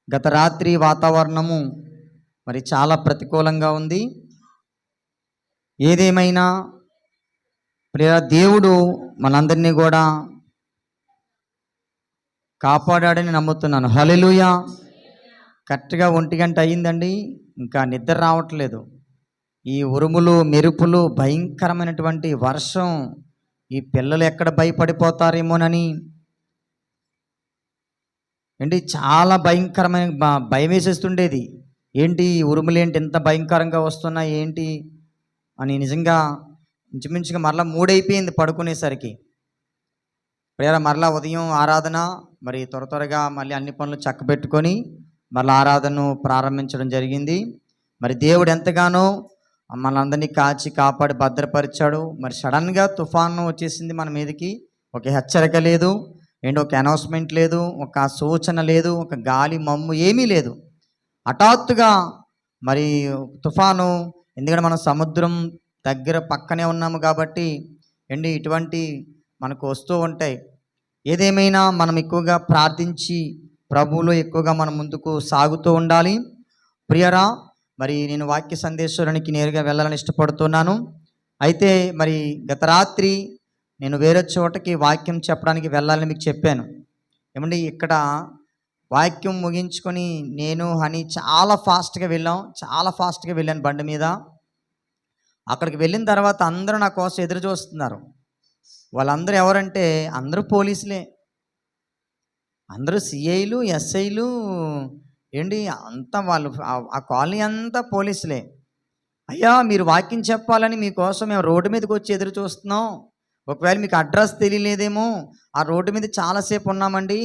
గత రాత్రి వాతావరణము మరి చాలా ప్రతికూలంగా ఉంది. ఏదేమైనా ప్రియ దేవుడు మనందరినీ కూడా కాపాడాడని నమ్ముతున్నాను. హల్లెలూయా. కరెక్ట్గా 1 గంట అయ్యిందండి, ఇంకా నిద్ర రావట్లేదు. ఈ ఉరుములు మెరుపులు, భయంకరమైనటువంటి వర్షం, ఈ పిల్లలు ఎక్కడ భయపడిపోతారేమోనని ఏంటి చాలా భయంకరమైన భయం వేసేస్తుండేది. ఏంటి ఈ ఉరుములేంటి ఎంత భయంకరంగా వస్తున్నాయి ఏంటి అని. నిజంగా ఇంచుమించుగా మరలా 3 అయిపోయింది పడుకునేసరికి. ప్రేర మరలా ఉదయం ఆరాధన, మరి త్వరగా మళ్ళీ అన్ని పనులు చక్కబెట్టుకొని మరలా ఆరాధనను ప్రారంభించడం జరిగింది. మరి దేవుడు ఎంతగానో మనందరినీ కాచి కాపాడి భద్రపరిచాడు. మరి సడన్గా తుఫాను వచ్చేసింది మన మీదకి. ఒక హెచ్చరిక లేదు, ఒక అనౌన్స్మెంట్ లేదు, ఒక సూచన లేదు, ఒక గాలి మమ్ము ఏమీ లేదు. హఠాత్తుగా మరి తుఫాను, ఎందుకంటే మనం సముద్రం దగ్గర పక్కనే ఉన్నాము కాబట్టి ఇటువంటి మనకు వస్తూ ఉంటాయి. ఏదేమైనా మనం ఎక్కువగా ప్రార్థించి ప్రభువులో ఎక్కువగా మనం ముందుకు సాగుతూ ఉండాలి. ప్రియరా, మరి నేను వాక్య సందేశానికి నేరుగా వెళ్ళాలని ఇష్టపడుతున్నాను. అయితే మరి గత రాత్రి నేను వేరే చోటకి వాక్యం చెప్పడానికి వెళ్ళాలని మీకు చెప్పాను. ఇక్కడ వాక్యం ముగించుకొని నేను హని చాలా ఫాస్ట్గా వెళ్ళాను బండి మీద. అక్కడికి వెళ్ళిన తర్వాత అందరూ నా కోసం ఎదురు చూస్తున్నారు. వాళ్ళందరూ ఎవరంటే అందరూ పోలీసులే, అందరూ సిఐలు, ఎస్ఐలు, అంతా వాళ్ళు ఆ కాలనీ అంతా పోలీసులే. అయ్యా, మీరు వాక్యం చెప్పాలని మీకోసం మేము రోడ్డు మీదకి వచ్చి ఎదురు చూస్తున్నాం. ఒకవేళ మీకు అడ్రస్ తెలియలేదేమో, ఆ రోడ్డు మీద చాలాసేపు ఉన్నామండి,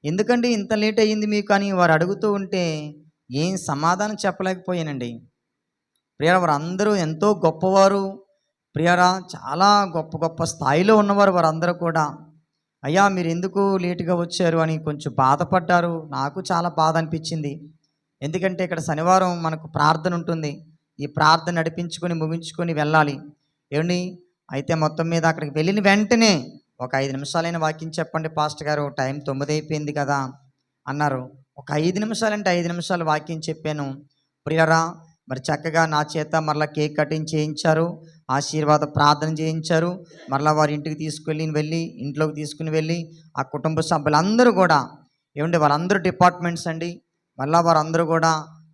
ఎందుకండి ఇంత లేట్ అయ్యింది మీకు అని వారు అడుగుతూ ఉంటే ఏం సమాధానం చెప్పలేకపోయానండి. ప్రియరా, వారందరూ ఎంతో గొప్పవారు. ప్రియరా, చాలా గొప్ప గొప్ప స్థాయిలో ఉన్నవారు వారందరూ కూడా. అయ్యా, మీరు ఎందుకు లేటుగా వచ్చారు అని కొంచెం బాధపడ్డారు. నాకు చాలా బాధ అనిపించింది. ఎందుకంటే ఇక్కడ శనివారం మనకు ప్రార్థన ఉంటుంది. ఈ ప్రార్థన నడిపించుకొని ముగించుకొని వెళ్ళాలి. అయితే మొత్తం మీద అక్కడికి వెళ్ళిన వెంటనే ఒక 5 నిమిషాలైన వాక్యం చెప్పండి పాస్టర్ గారు, టైం 9 అయిపోయింది కదా అన్నారు. ఒక 5 నిమిషాలంటే 5 నిమిషాలు వాక్యం చెప్పాను. ప్రియరా, మరి చక్కగా నా చేత మరలా కేక్ కటింగ్ చేయించారు, ఆశీర్వాద ప్రార్థన చేయించారు. మరలా వారి ఇంటికి ఇంట్లోకి తీసుకుని వెళ్ళి ఆ కుటుంబ సభ్యులందరూ కూడా వాళ్ళందరూ డిపార్ట్మెంట్స్ అండి, మళ్ళీ వారందరూ కూడా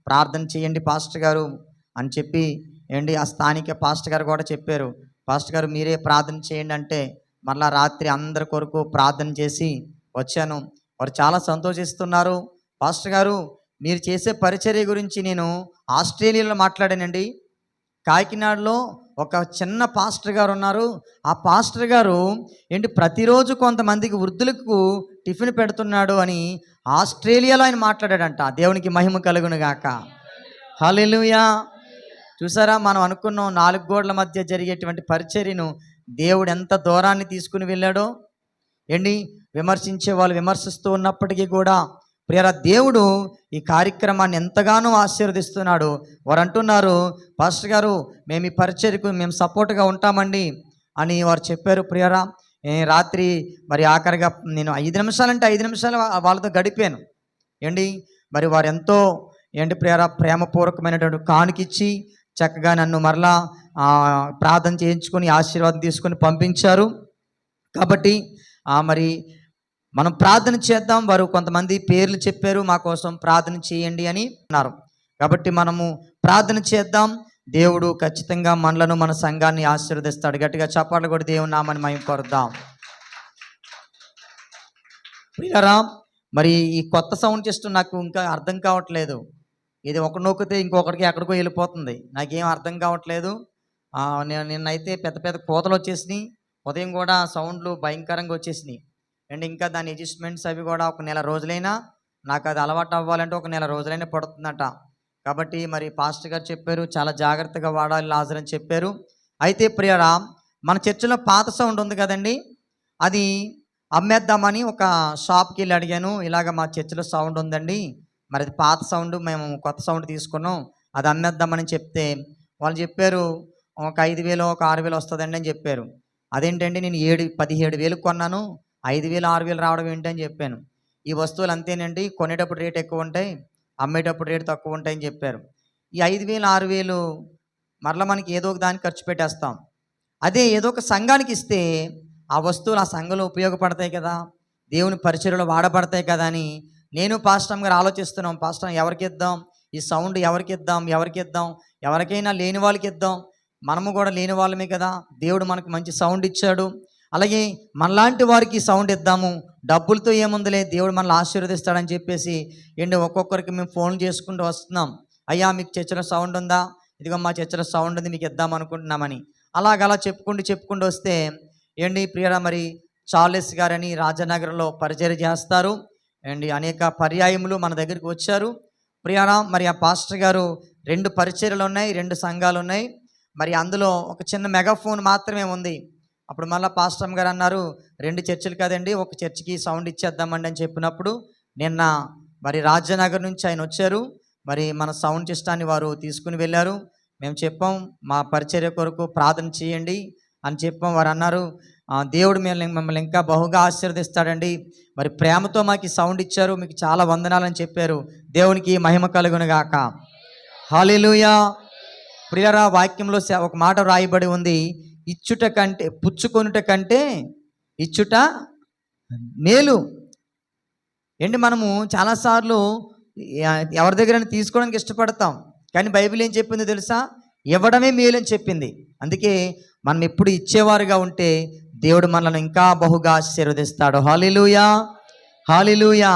ప్రార్థన చేయండి పాస్టర్ గారు అని చెప్పి ఆ స్థానిక పాస్టర్ గారు కూడా చెప్పారు. పాస్టర్ గారు మీరే ప్రార్థన చేయండి అంటే మరలా రాత్రి అందరి కొరకు ప్రార్థన చేసి వచ్చాను. వారు చాలా సంతోషిస్తున్నారు. పాస్టర్ గారు, మీరు చేసే పరిచర్య గురించి నేను ఆస్ట్రేలియాలో మాట్లాడానండి. కాకినాడలో ఒక చిన్న పాస్టర్ గారు ఉన్నారు. ఆ పాస్టర్ గారు ప్రతిరోజు కొంతమందికి వృద్ధులకు టిఫిన్ పెడుతున్నాడు అని ఆస్ట్రేలియాలో ఆయన మాట్లాడాడంట. దేవునికి మహిమ కలుగును గాక. హల్లెలూయా. చూసారా, మనం అనుకున్నాం 4 గోడల మధ్య జరిగేటువంటి పరిచర్యను దేవుడు ఎంత దూరాన్ని తీసుకుని వెళ్ళాడో. విమర్శించే వాళ్ళు విమర్శిస్తూ ఉన్నప్పటికీ కూడా ప్రియరా, దేవుడు ఈ కార్యక్రమాన్ని ఎంతగానో ఆశీర్వదిస్తున్నాడు. వారు అంటున్నారు, పాస్టర్ గారు మేము ఈ పరిచర్యకు మేము సపోర్ట్గా ఉంటామండి అని వారు చెప్పారు. ప్రియరా, రాత్రి మరి ఆఖరిగా నేను 5 నిమిషాలంటే 5 నిమిషాలు వాళ్ళతో గడిపాను. మరి వారు ఎంతో ప్రియరా ప్రేమపూర్వకమైనటువంటి కానుకిచ్చి చక్కగా నన్ను మరలా ప్రార్థన చేయించుకొని ఆశీర్వాదం తీసుకొని పంపించారు. కాబట్టి మరి మనం ప్రార్థన చేద్దాం. వారు కొంతమంది పేర్లు చెప్పారు, మా కోసం ప్రార్థన చేయండి అని అన్నారు. కాబట్టి మనము ప్రార్థన చేద్దాం. దేవుడు ఖచ్చితంగా మనలను మన సంఘాన్ని ఆశీర్వదిస్తాడు. గట్టిగా చప్పట్లు కొట్టి దేవుని నామమున మహిమ పరుద్దాం. ప్రియరా, మరి ఈ కొత్త సౌండ్ సిస్టమ్ నాకు ఇంకా అర్థం కావట్లేదు. ఇది ఒక నొక్కితే ఇంకొకటికి ఎక్కడికో వెళ్ళిపోతుంది. నాకేం అర్థం కావట్లేదు. నిన్నైతే పెద్ద పెద్ద కోతలు వచ్చేసినాయి. ఉదయం కూడా సౌండ్లు భయంకరంగా వచ్చేసినాయి. ఇంకా దాని అడ్జస్ట్మెంట్స్ అవి కూడా ఒక నెల రోజులైనా, నాకు అది అలవాటు అవ్వాలంటే ఒక నెల రోజులైనా పడుతుందట. కాబట్టి మరి పాస్టర్ గారు చెప్పారు, చాలా జాగ్రత్తగా వాడాలి లాజర్ అని చెప్పారు. అయితే ప్రియరా, మన చర్చిలో పాత సౌండ్ ఉంది కదండి, అది అమ్మేద్దామని ఒక షాప్కి వెళ్ళి అడిగాను. ఇలాగ మా చర్చిలో సౌండ్ ఉందండి, మరి అది పాత సౌండ్, మేము కొత్త సౌండ్ తీసుకున్నాం, అది అమ్మేద్దామని చెప్తే వాళ్ళు చెప్పారు ఒక 5,000 ఒక 6,000 వస్తుందండి అని చెప్పారు. అదేంటండి, నేను 17,000 కొన్నాను, 5,000 6,000 రావడం ఏంటని చెప్పాను. ఈ వస్తువులు అంతేనండి, కొనేటప్పుడు రేట్ ఎక్కువ ఉంటాయి, అమ్మేటప్పుడు రేటు తక్కువ ఉంటాయని చెప్పారు. ఈ 5,000 6,000 మరలా మనకి ఏదో ఒక దానికి ఖర్చు పెట్టేస్తాం. అదే ఏదో ఒక సంఘానికి ఇస్తే ఆ వస్తువులు ఆ సంఘంలో ఉపయోగపడతాయి కదా, దేవుని పరిచర్యలో వాడబడతాయి కదా అని నేను పాస్టర్ గారు ఆలోచిస్తున్నాం. పాస్టర్ ఎవరికి ఇద్దాం, ఈ సౌండ్ ఎవరికి ఇద్దాం, ఎవరికి ఇద్దాం, ఎవరికైనా లేని వాళ్ళకి ఇద్దాం, మనము కూడా లేని వాళ్ళమే కదా, దేవుడు మనకు మంచి సౌండ్ ఇచ్చాడు, అలాగే మనలాంటి వారికి సౌండ్ ఇద్దాము, డబ్బులతో ఏముందిలే, దేవుడు మనల్ని ఆశీర్వదిస్తాడని చెప్పేసి ఒక్కొక్కరికి మేము ఫోన్ చేసుకుంటూ వస్తున్నాం. అయ్యా మీకు చర్చలో సౌండ్ ఉందా, ఇదిగో మా చర్చలో సౌండ్ ఉంది, మీకు ఇద్దాం అనుకుంటున్నామని. అలాగలా చెప్పుకుంటూ వస్తే ప్రియరా మరి చార్లెస్ గారని రాజనగర్లో పరిచర్య చేస్తారు అనేక పర్యాయములు మన దగ్గరికి వచ్చారు. ప్రియరా మరి ఆ పాస్టర్ గారు 2 పరిచర్యలు ఉన్నాయి, 2 సంఘాలు ఉన్నాయి. మరి అందులో ఒక చిన్న మెగాఫోన్ మాత్రమే ఉంది. అప్పుడు మళ్ళీ పాస్టర్ గారు అన్నారు, 2 చర్చిలు కదండి, ఒక చర్చికి సౌండ్ ఇచ్చేద్దామండి అని చెప్పినప్పుడు నిన్న మరి రాజనగర్ నుంచి ఆయన వచ్చారు. మరి మన సౌండ్ సిస్టాన్ని వారు తీసుకుని వెళ్ళారు. మేము చెప్పాం, మా పరిచర్య కొరకు ప్రార్థన చేయండి అని చెప్పాం. వారు అన్నారు, దేవుడు మిమ్మల్ని ఇంకా బహుగా ఆశీర్వదిస్తాడండి, మరి ప్రేమతో మాకు సౌండ్ ఇచ్చారు, మీకు చాలా వందనాలని చెప్పారు. దేవునికి మహిమ కలుగును గాక. హల్లెలూయా. ప్రియరా వాక్యంలో ఒక మాట రాయబడి ఉంది, ఇచ్చుట కంటే పుచ్చుకొనుట కంటే ఇచ్చుట మేలు. మనము చాలాసార్లు ఎవరి దగ్గర తీసుకోవడానికి ఇష్టపడతాం, కానీ బైబిల్ ఏం చెప్పిందో తెలుసా, ఇవ్వడమే మేలు అని చెప్పింది. అందుకే మనం ఎప్పుడు ఇచ్చేవారుగా ఉంటే దేవుడు మనల్ని ఇంకా బహుగా ఆశీర్వదిస్తాడు. హల్లెలూయా, హల్లెలూయా.